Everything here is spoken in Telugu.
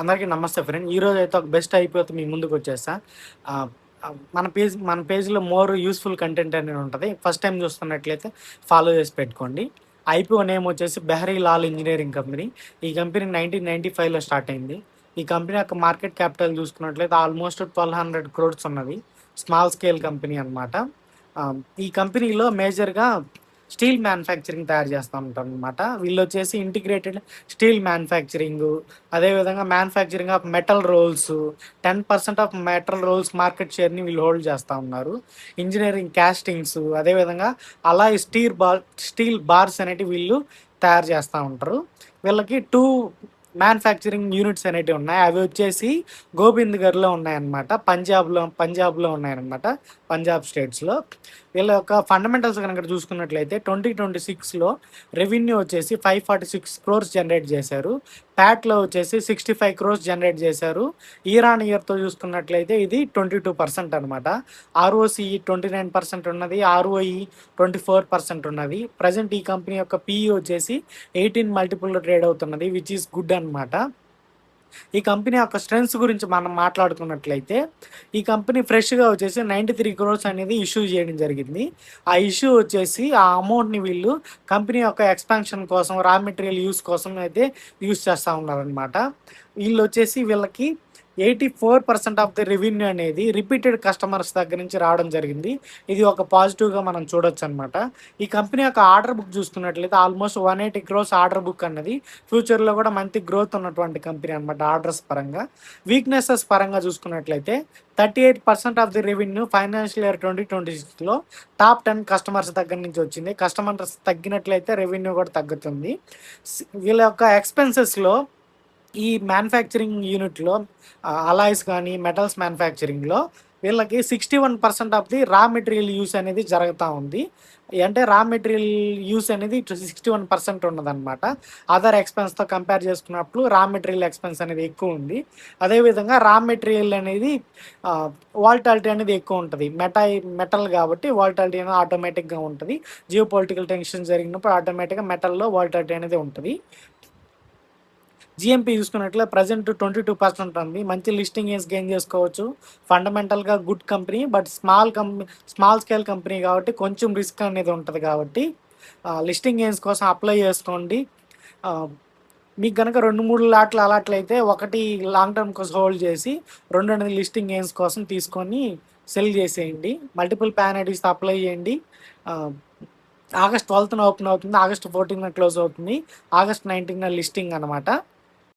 అందరికీ నమస్తే ఫ్రెండ్. ఈరోజు అయితే ఒక బెస్ట్ ఐపీఓతో మీ ముందుకు వచ్చేసా. ఆహ్, మన పేజ్‌లో మోర్ యూజ్‌ఫుల్ కంటెంట్ అనేది ఉంటది. ఫస్ట్ టైమ్ చూస్తున్నట్లయితే ఫాలో చేసి పెట్టుకోండి. ఐపీఓ నేమ్ వచ్చేసి బెహరీ లాల్ ఇంజినీరింగ్ కంపెనీ. ఈ కంపెనీ 1995లో స్టార్ట్ అయింది. ఈ కంపెనీ యొక్క మార్కెట్ క్యాపిటల్ చూసుకున్నట్లయితే ఆల్మోస్ట్ 1200 క్రోర్స్ ఉన్నది. స్మాల్ స్కేల్ కంపెనీ అనమాట. ఈ కంపెనీలో మేజర్‌గా స్టీల్ మ్యానుఫ్యాక్చరింగ్ తయారు చేస్తా ఉంటారనమాట. వీళ్ళొచ్చేసి ఇంటిగ్రేటెడ్ స్టీల్ మ్యానుఫ్యాక్చరింగు, అదేవిధంగా manufacturing of metal rolls, 10% of metal rolls market షేర్‌ని వీళ్ళు హోల్డ్ చేస్తా ఉన్నారు. ఇంజినీరింగ్ కాస్టింగ్సు, అదేవిధంగా అలాయ్ స్టీల్ బార్స్ అనేటివి వీళ్ళు తయారు చేస్తా ఉంటారు. వీళ్ళకి 2 మ్యానుఫ్యాక్చరింగ్ యూనిట్స్ అనేటివి ఉన్నాయి. అవి వచ్చేసి గోబింద్‌గఢ్‌లో ఉన్నాయన్నమాట. పంజాబ్‌లో ఉన్నాయన్నమాట. పంజాబ్ స్టేట్స్‌లో. వీళ్ళ యొక్క ఫండమెంటల్స్ కనుక చూసుకున్నట్లయితే 2026లో రెవెన్యూ వచ్చేసి 546 క్రోర్స్ జనరేట్ చేశారు. ప్యాట్‌లో వచ్చేసి 65 క్రోర్స్ జనరేట్ చేశారు. ఇయర్ ఆన్ ఇయర్‌తో చూసుకున్నట్లయితే ఇది 22% అనమాట. ఆర్ఓసీఈ 29% ఉన్నది. ఆర్ఓఈ 24% ఉన్నది. ప్రెజెంట్ ఈ కంపెనీ యొక్క పీఈ వచ్చేసి 18 మల్టిపుల్‌లో ట్రేడ్ అవుతున్నది. విచ్ ఈస్ గుడ్ అనమాట. ఈ కంపెనీ యొక్క స్ట్రెంగ్త్స్ గురించి మనం మాట్లాడుకున్నట్లయితే, ఈ కంపెనీ ఫ్రెష్‌గా వచ్చేసి 93 క్రోర్స్ అనేది ఇష్యూ చేయడం జరిగింది. ఆ ఇష్యూ వచ్చేసి ఆ అమౌంట్‌ని వీళ్ళు కంపెనీ యొక్క ఎక్స్‌పాన్షన్ కోసం, రా మెటీరియల్ యూజ్ కోసం అయితే యూజ్ చేస్తా ఉన్నారనమాట. వీళ్ళొచ్చేసి వీళ్ళకి 84% ఆఫ్ ది రెవెన్యూ అనేది రిపీటెడ్ కస్టమర్స్ దగ్గర నుంచి రావడం జరిగింది. ఇది ఒక పాజిటివ్‌గా మనం చూడొచ్చనమాట. ఈ కంపెనీ యొక్క ఆర్డర్ బుక్ చూసుకున్నట్లయితే ఆల్మోస్ట్ 180 క్రోర్స్ ఆర్డర్ బుక్ అన్నది ఫ్యూచర్‌లో కూడా మంచి గ్రోత్ ఉన్నటువంటి కంపెనీ అనమాట ఆర్డర్స్ పరంగా. వీక్‌నెసెస్ పరంగా చూసుకున్నట్లయితే 38% of the revenue financial year 2026లో టాప్ 10 కస్టమర్స్ దగ్గర నుంచి వచ్చింది. కస్టమర్స్ తగ్గినట్లయితే రెవెన్యూ కూడా తగ్గుతుంది. వీళ్ళ యొక్క ఎక్స్‌పెన్సెస్‌లో ఈ మ్యానుఫ్యాక్చరింగ్ యూనిట్‌లో అలాయ్స్ కానీ, మెటల్స్ మ్యానుఫ్యాక్చరింగ్‌లో వీళ్ళకి 61% of the raw material use అనేది జరుగుతా ఉంది. అంటే రా మెటీరియల్ యూజ్ అనేది 61% ఉన్నదనమాట. అదర్ ఎక్స్‌పెన్స్‌తో కంపేర్ చేసుకున్నప్పుడు రా మెటీరియల్ ఎక్స్‌పెన్స్ అనేది ఎక్కువ ఉంది. అదేవిధంగా రా మెటీరియల్ అనేది వాలటాలిటీ అనేది ఎక్కువ ఉంటది. మెటల్ కాబట్టి వాలటాలిటీ అనేది ఆటోమేటిక్‌గా ఉంటది. జియో పొలిటికల్ టెన్షన్ జరిగినప్పుడు ఆటోమేటిక్‌గా మెటల్‌లో వాలటాలిటీ అనేది ఉంటది. జీఎంపీ చూసుకున్నట్లే ప్రెజెంట్ 22% ఉంది. మంచి లిస్టింగ్ గెయిన్ చేసుకోవచ్చు. ఫండమెంటల్‌గా good company. But small scale company కాబట్టి కొంచెం రిస్క్ అనేది ఉంటది కాబట్టి లిస్టింగ్ గెయిన్స్ కోసం అప్లై చేసుకోండి. మీకు గనక 2, 3 లాట్లు అలాట్లయితే ఒకటి లాంగ్ టర్మ్ కోసం హోల్డ్ చేసి 2 అనేది లిస్టింగ్ గెయిన్స్ కోసం తీసుకొని సెల్ చేసేయండి. మల్టిపుల్ పాన్ ఐడీస్‌తో అప్లై చేయండి. ఆగస్ట్ 12న ఓపెన్ అవుతుంది. ఆగస్ట్ 14న క్లోజ్ అవుతుంది. ఆగస్ట్ 19న లిస్టింగ్ అనమాట.